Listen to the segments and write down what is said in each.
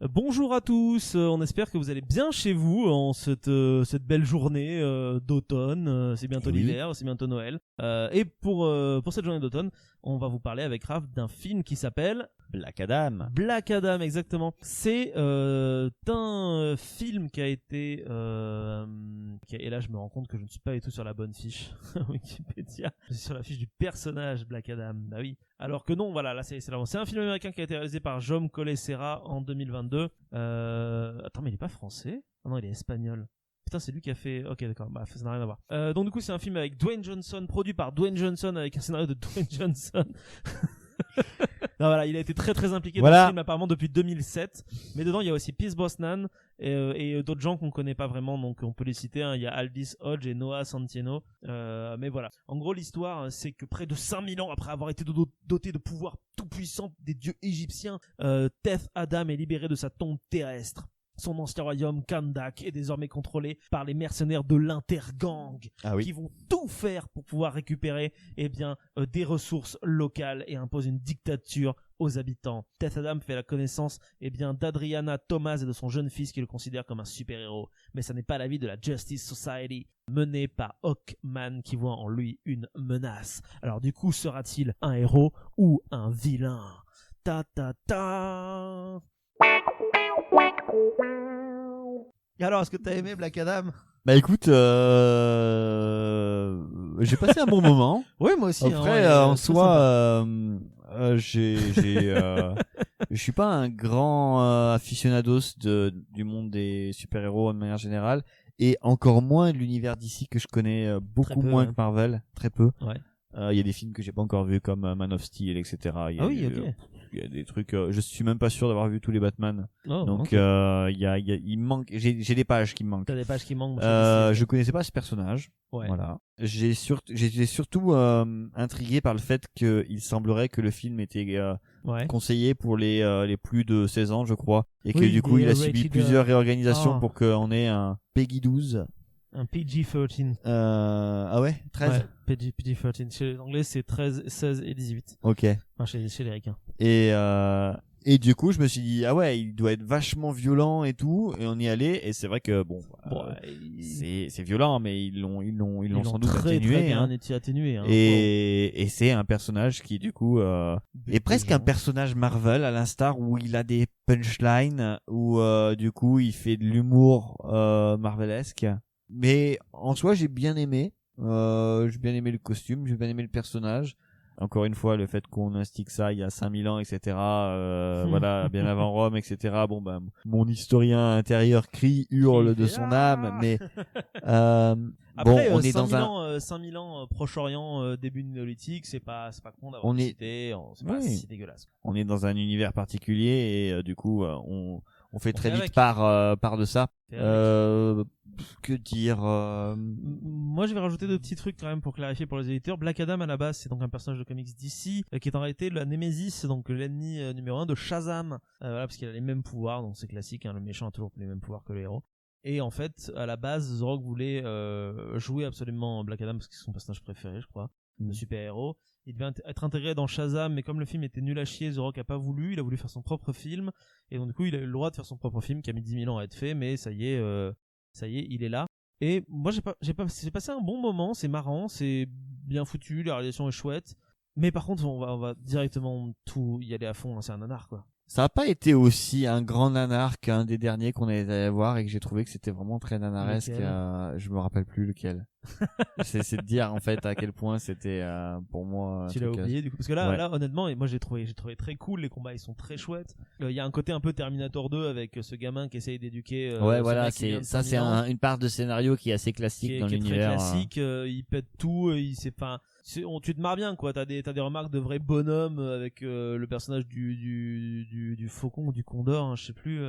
Bonjour à tous, on espère que vous allez bien chez vous en cette belle journée d'automne. C'est bientôt l'hiver, c'est bientôt Noël. Et pour cette journée d'automne, on va vous parler avec Raph d'un film qui s'appelle Black Adam. Black Adam, exactement. C'est un film qui a été... et là, je me rends compte que je ne suis pas du tout sur la bonne fiche Wikipédia. Je suis sur la fiche du personnage Black Adam. Bah oui. Alors que non, voilà, là, c'est un film américain qui a été réalisé par Jaume Collet-Serra en 2022. Attends, mais il est pas français? Ah non, il est espagnol. Putain, c'est lui qui a fait... Ok, d'accord, bah, ça n'a rien à voir. Donc du coup, c'est un film avec Dwayne Johnson, produit par Dwayne Johnson, avec un scénario de Dwayne Johnson. Non, voilà, il a été très très impliqué dans le film apparemment depuis 2007. Mais dedans, il y a aussi Pierce Brosnan et d'autres gens qu'on connaît pas vraiment, donc on peut les citer. Hein. Il y a Aldis Hodge et Noah Centineo. Mais voilà. En gros, l'histoire, c'est que près de 5000 ans après avoir été doté de pouvoirs tout puissants des dieux égyptiens, Teth Adam est libéré de sa tombe terrestre. Son ancien royaume, Kandak, est désormais contrôlé par les mercenaires de l'Intergang, qui vont tout faire pour pouvoir récupérer des ressources locales et imposent une dictature aux habitants. Teth Adam fait la connaissance d'Adriana Thomas et de son jeune fils qui le considère comme un super-héros. Mais ça n'est pas l'avis de la Justice Society, menée par Hawkman qui voit en lui une menace. Alors du coup, sera-t-il un héros ou un vilain? Ta-ta-ta. Et alors, est-ce que t'as aimé Black Adam? Bah écoute, j'ai passé un bon moment. Oui, moi aussi. Après, en soi, je suis pas un grand aficionados du monde des super-héros de manière générale, et encore moins de l'univers d'ici que je connais beaucoup moins que Marvel, très peu. Ouais. Il y a des films que j'ai pas encore vus comme Man of Steel, etc. Il y a des trucs, je suis même pas sûr d'avoir vu tous les Batman. Donc il manque, j'ai des pages qui me manquent. T'as des pages qui manquent. Je connaissais pas ce personnage. Ouais. Voilà. J'étais surtout intrigué par le fait qu'il semblerait que le film était conseillé pour les plus de 16 ans, je crois, et que du coup il a subi plusieurs réorganisations pour qu'on ait un Peggy 12. Un PG-13. Ah ouais, 13. Ouais, PG-13. Chez les Anglais, c'est 13, 16 et 18. Ok. Enfin, chez les Ricains. Et du coup, je me suis dit, ah ouais, il doit être vachement violent et tout, et on y allait, et c'est vrai que c'est violent, mais ils l'ont sans doute atténué, atténué. Et c'est un personnage qui, du coup, est presque un personnage Marvel, à l'instar où il a des punchlines, où, du coup, il fait de l'humour, marvelesque. Mais en soi, j'ai bien aimé le costume, j'ai bien aimé le personnage. Encore une fois, le fait qu'on instique ça il y a 5000 ans, etc. Voilà, bien avant Rome, etc. Bon, ben, mon historien intérieur hurle de son âme, mais après, on est 5000 ans Proche-Orient, début du néolithique, c'est pas con d'avoir cité, c'est pas si dégueulasse. On est dans un univers particulier et du coup, on fait très vite part de ça. Que dire Moi, je vais rajouter deux petits trucs quand même pour clarifier pour les éditeurs. Black Adam à la base, c'est donc un personnage de comics DC qui est en réalité la Némésis, donc l'ennemi numéro 1 de Shazam. Voilà, parce qu'il a les mêmes pouvoirs, donc c'est classique. Hein, le méchant a toujours les mêmes pouvoirs que le héros. Et en fait, à la base, The Rock voulait jouer absolument Black Adam parce que c'est son personnage préféré, je crois, de super-héros. Il devait être intégré dans Shazam, mais comme le film était nul à chier, The Rock a pas voulu. Il a voulu faire son propre film, et donc du coup, il a eu le droit de faire son propre film qui a mis 10 000 ans à être fait, mais ça y est, il est là. Et moi, j'ai passé un bon moment. C'est marrant, c'est bien foutu, la réalisation est chouette. Mais par contre, on va directement tout y aller à fond. Hein, c'est un nanar, quoi. Ça n'a pas été aussi un grand nanar qu'un des derniers qu'on allait voir et que j'ai trouvé que c'était vraiment très nanaresque. Je me rappelle plus lequel. c'est de dire en fait à quel point c'était pour moi. Tu l'as oublié du coup parce que là honnêtement, moi j'ai trouvé très cool, les combats ils sont très chouettes. Il y a un côté un peu Terminator 2 avec ce gamin qui essaye d'éduquer. Ouais voilà, c'est une part de scénario qui est assez classique dans l'univers. Très classique, il pète tout, tu te marres bien quoi. T'as des remarques de vrais bonhommes avec le personnage du faucon ou du condor, hein, je sais plus,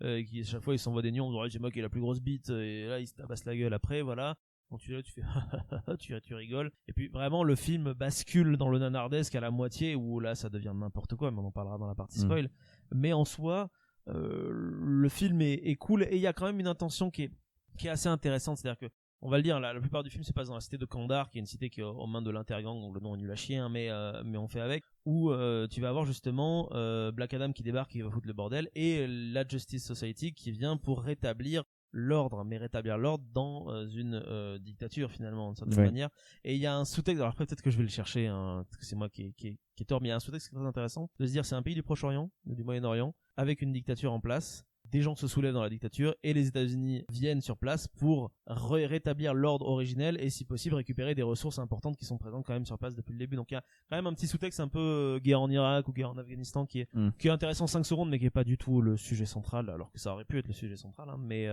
qui à chaque fois il s'envoie des nions en disant c'est moi qui ai la plus grosse bite, et là il se tabasse la gueule après, voilà. Quand tu fais tu rigoles, et puis vraiment le film bascule dans le nanardesque à la moitié où là ça devient n'importe quoi, mais on en parlera dans la partie spoil. Mais en soi le film est cool, et il y a quand même une intention qui est assez intéressante, c'est-à-dire que on va le dire, la plupart du film se passe dans la cité de Kandar, qui est une cité qui est aux mains de l'Intergang, donc le nom est nul à chier, hein, mais on fait avec, où tu vas avoir justement Black Adam qui débarque, qui va foutre le bordel, et la Justice Society qui vient pour rétablir l'ordre, mais rétablir l'ordre dans une dictature finalement, d'une certaine manière. Et il y a un sous-texte, alors après peut-être que je vais le chercher, hein, parce que c'est moi qui est tort, mais il y a un sous-texte très intéressant, de se dire c'est un pays du Proche-Orient, du Moyen-Orient, avec une dictature en place. Des gens se soulèvent dans la dictature et les États-Unis viennent sur place pour rétablir l'ordre originel et si possible récupérer des ressources importantes qui sont présentes quand même sur place depuis le début. Donc il y a quand même un petit sous-texte un peu guerre en Irak ou guerre en Afghanistan qui est intéressant 5 secondes mais qui est pas du tout le sujet central, alors que ça aurait pu être le sujet central, hein, mais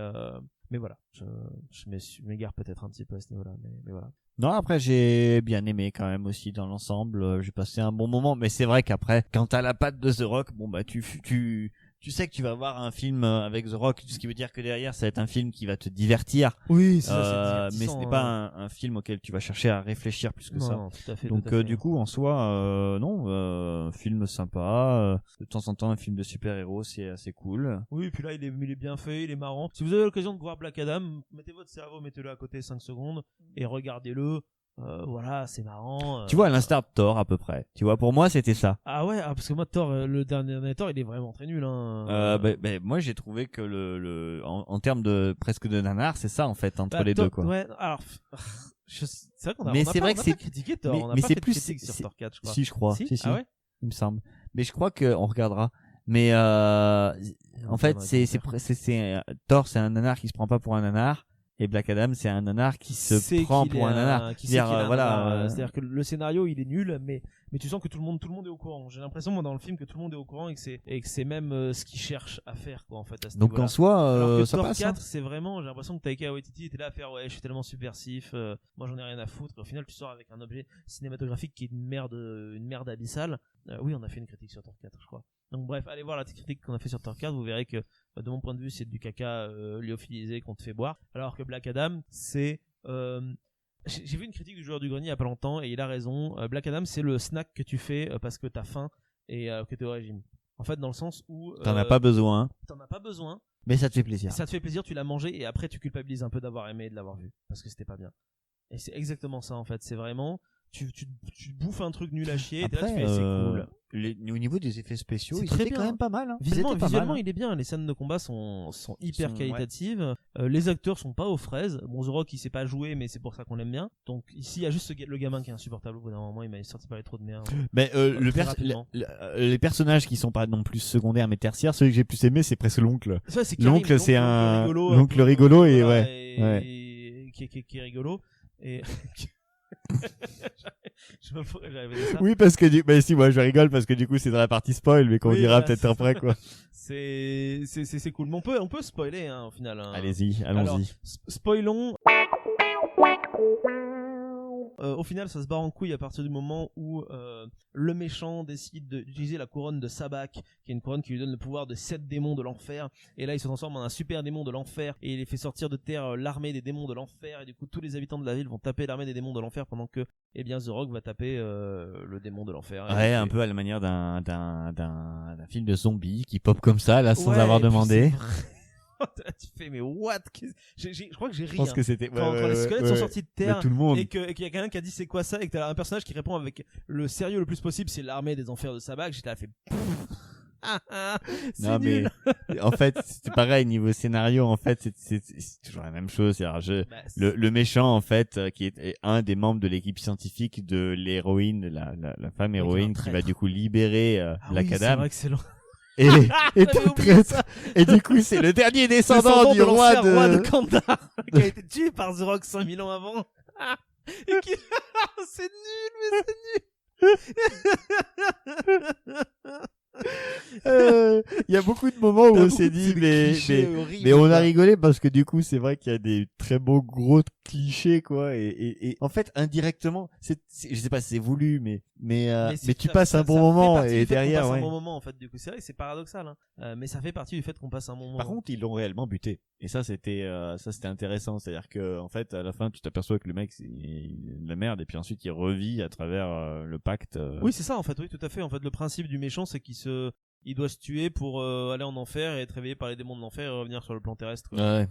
voilà, je m'égare peut-être un petit peu à ce niveau-là, mais voilà. Non, après j'ai bien aimé quand même aussi dans l'ensemble, j'ai passé un bon moment, mais c'est vrai qu'après quand t'as la patte de The Rock, bon bah tu sais que tu vas voir un film avec The Rock, ce qui veut dire que derrière ça va être un film qui va te divertir. Oui, c'est ça, mais ce n'est pas un film auquel tu vas chercher à réfléchir plus que ça. Non, tout à fait. Donc tout à fait. du coup en soi non, film sympa, de temps en temps un film de super-héros, c'est assez cool. Oui, et puis là il est bien fait, il est marrant. Si vous avez l'occasion de voir Black Adam, mettez votre cerveau, mettez-le à côté 5 secondes et regardez-le. Voilà, c'est marrant. Tu vois, à l'instar de Thor à peu près. Tu vois, pour moi c'était ça. Ah ouais, parce que moi Thor, le dernier Thor, il est vraiment très nul. Hein. Moi j'ai trouvé que en termes de presque de nanar, c'est ça en fait entre les deux quoi. Ouais, alors c'est vrai qu'on a, mais c'est vrai que c'est critiqué Thor, mais c'est fait plus sur Thor 4, je crois. Si je crois. Si. Ah ouais, il me semble. Mais je crois que on regardera. Mais en fait c'est Thor, c'est un nanar qui se prend pas pour un nanar. Et Black Adam, c'est un nanar qui se prend pour un nanar. C'est-à-dire que le scénario, il est nul, mais tu sens que tout le monde est au courant. J'ai l'impression, moi, dans le film, que tout le monde est au courant et que c'est même ce qu'il cherche à faire, quoi, en fait. À ce Donc en soi, ça Thor passe. 4, c'est vraiment, j'ai l'impression que Taika Waititi était là à faire, ouais, je suis tellement subversif, moi j'en ai rien à foutre. Et au final, tu sors avec un objet cinématographique qui est une merde abyssale. Oui, on a fait une critique sur Thor 4, je crois. Donc bref, allez voir la critique qu'on a fait sur Thor 4, vous verrez que de mon point de vue c'est du caca lyophilisé qu'on te fait boire, alors que Black Adam c'est j'ai vu une critique du joueur du grenier il y a pas longtemps et il a raison. Black Adam c'est le snack que tu fais parce que t'as faim et que t'es au régime, en fait, dans le sens où t'en as pas besoin, mais ça te fait plaisir, tu l'as mangé et après tu culpabilises un peu d'avoir aimé et de l'avoir vu parce que c'était pas bien. Et c'est exactement ça, en fait, c'est vraiment tu bouffes un truc nul à chier. Après, et là, tu fais, c'est cool. Au niveau des effets spéciaux, c'est ils très étaient bien. quand même pas mal. Hein. Visuellement, il est bien. Les scènes de combat sont hyper qualitatives. Ouais. Les acteurs sont pas aux fraises. Bon, The Rock, il sait pas jouer, mais c'est pour ça qu'on l'aime bien. Donc ici, il y a juste le gamin qui est insupportable. Au bout d'un moment, il m'a sorti parler trop de merde. Mais les personnages qui sont pas non plus secondaires mais tertiaires, celui que j'ai plus aimé, c'est presque l'oncle. Ouais, c'est l'oncle, c'est un l'oncle rigolo et qui est rigolo et je sais pas pourquoi j'avais dit ça. Oui, parce que si, moi je rigole parce que du coup c'est dans la partie spoil, mais qu'on dira peut-être après quoi. C'est cool. Mais on peut spoiler au final. Hein. Allons-y. Alors, spoilons. Au final, ça se barre en couille à partir du moment où le méchant décide d'utiliser la couronne de Sabak, qui est une couronne qui lui donne le pouvoir de 7 démons de l'enfer. Et là, il se transforme en un super démon de l'enfer et il fait sortir de terre l'armée des démons de l'enfer. Et du coup, tous les habitants de la ville vont taper l'armée des démons de l'enfer pendant que, The Rock va taper le démon de l'enfer. Ouais, un peu à la manière d'un film de zombies qui pop comme ça, là, sans avoir demandé. Tu fais mais what, je crois que j'ai ri. Je pense que c'était quand les squelettes sont sortis de terre tout le monde. et qu'il y a quelqu'un qui a dit c'est quoi ça et que t'as un personnage qui répond avec le sérieux le plus possible, c'est l'armée des enfers de Sabak. J'étais là fait non nul. Mais en fait c'est pareil niveau scénario, en fait c'est toujours la même chose. Alors le méchant en fait qui est un des membres de l'équipe scientifique de l'héroïne, la femme héroïne qui va du coup libérer Black Adam. C'est vrai que c'est long. Et du coup c'est le dernier descendant du roi de Kandar qui a été tué par The Rock 5000 ans avant. Et qui c'est nul, mais c'est nul. Il y a beaucoup de moments où on s'est dit mais on a rigolé parce que du coup c'est vrai qu'il y a des très beaux gros clichés quoi et en fait indirectement je sais pas si c'est voulu mais tu passes un bon moment et derrière on passe un bon moment en fait. Du coup c'est vrai que c'est paradoxal mais ça fait partie du fait qu'on passe un bon moment. Par contre ils l'ont réellement buté et ça c'était intéressant, c'est-à-dire que en fait à la fin tu t'aperçois que le mec c'est de la merde et puis ensuite il revit à travers le pacte. Oui c'est ça en fait, oui tout à fait. En fait le principe du méchant c'est qu'il il doit se tuer pour aller en enfer et être réveillé par les démons de l'enfer et revenir sur le plan terrestre. Ouais.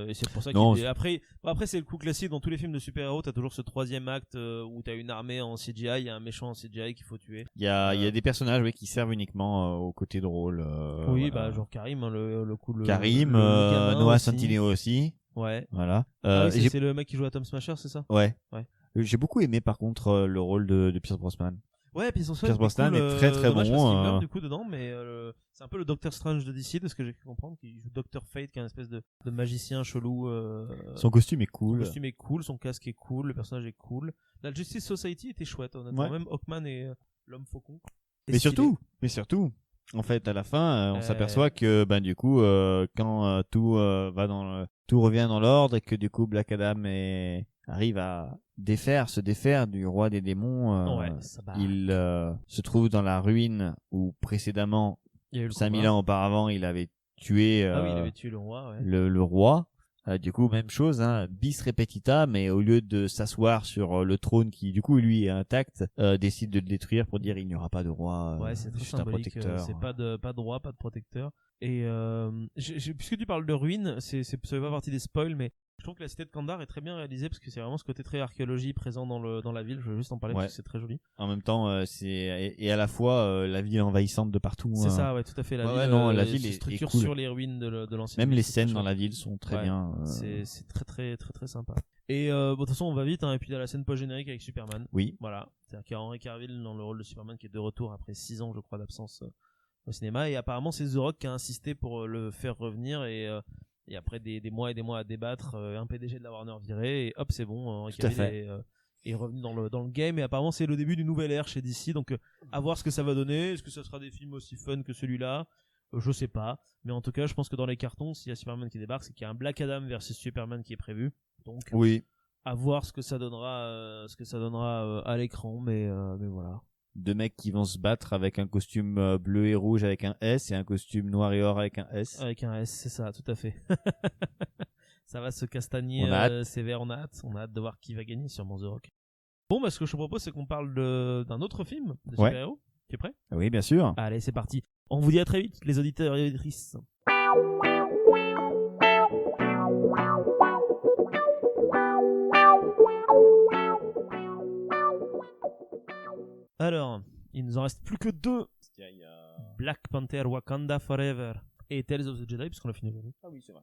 Et c'est pour ça Non, qu'il est... Après c'est le coup classique dans tous les films de super-héros, t'as toujours ce troisième acte où t'as une armée en CGI, il y a un méchant en CGI qu'il faut tuer. Il y a des personnages qui servent uniquement au côté drôle. Oui, voilà. bah genre Karim, hein, le coup Karim, le gamin Noah aussi. Centineo aussi. Ouais. Voilà. Ah oui, c'est le mec qui joue à Tom Smasher, c'est ça? Ouais. Ouais. J'ai beaucoup aimé par contre le rôle de Pierce Brosnan. Ouais, puis Pierce Brosnan est très très dommage bon. parce qu'il meurt du coup dedans, mais c'est un peu le Doctor Strange de DC, de ce que j'ai pu comprendre, qui joue Dr Fate, qui est une espèce de magicien chelou. Son costume est cool. Son costume est cool, son casque est cool, le personnage est cool. La Justice Society était chouette, honnêtement. Ouais. Même Hawkman et l'homme faucon. Mais surtout, en fait, à la fin, on s'aperçoit que du coup, quand tout revient dans l'ordre et que du coup Black Adam arrive à se défaire du roi des démons, il se trouve dans la ruine où précédemment, 5000 ans auparavant, il avait tué, il avait tué le roi. Ouais. le roi. Du coup, même chose, bis repetita, mais au lieu de s'asseoir sur le trône qui, du coup, lui est intact, décide de le détruire pour dire il n'y aura pas de roi, ouais, c'est juste très un symbolique, protecteur. c'est pas de roi, pas de protecteur. Et puisque tu parles de ruines, ça fait pas partie des spoils, mais je trouve que la cité de Kandar est très bien réalisée parce que c'est vraiment ce côté très archéologie présent dans la ville. Je veux juste en parler parce que c'est très joli. En même temps, et à la fois la ville envahissante de partout. C'est ça, ouais, tout à fait. La ville se est structure cool. sur les ruines de l'ancienne. Même ville, les scènes dans la ville sont très bien. C'est très très très très sympa. Et de toute façon, on va vite. Et puis il y a la scène post-générique avec Superman. Oui. Voilà. C'est-à-dire qu'il y a Henry Cavill dans le rôle de Superman qui est de retour après 6 ans, je crois, d'absence au cinéma. Et apparemment, c'est The Rock qui a insisté pour le faire revenir et après des mois et des mois à débattre, un PDG de la Warner viré et hop, c'est bon, Henry Cavill est revenu dans le game. Et apparemment, c'est le début d'une nouvelle ère chez DC. Donc, à voir ce que ça va donner. Est-ce que ça sera des films aussi fun que celui-là? Je sais pas. Mais en tout cas, je pense que dans les cartons, s'il y a Superman qui débarque, c'est qu'il y a un Black Adam versus Superman qui est prévu. Donc, oui. À voir ce que ça donnera, à l'écran. Mais voilà. Deux mecs qui vont se battre avec un costume bleu et rouge avec un S et un costume noir et or avec un S. Avec un S, c'est ça, tout à fait. Ça va se castagner sévère, on a hâte de voir qui va gagner, sûrement The Rock. Bon, ce que je te propose, c'est qu'on parle d'un autre film de super-héros. Tu es prêt? Oui, bien sûr. Allez, c'est parti. On vous dit à très vite, les auditeurs et auditrices. Alors, il nous en reste plus que 2. Black Panther Wakanda Forever et Tales of the Jedi, puisqu'on l'a fini aujourd'hui. Ah oui, c'est vrai.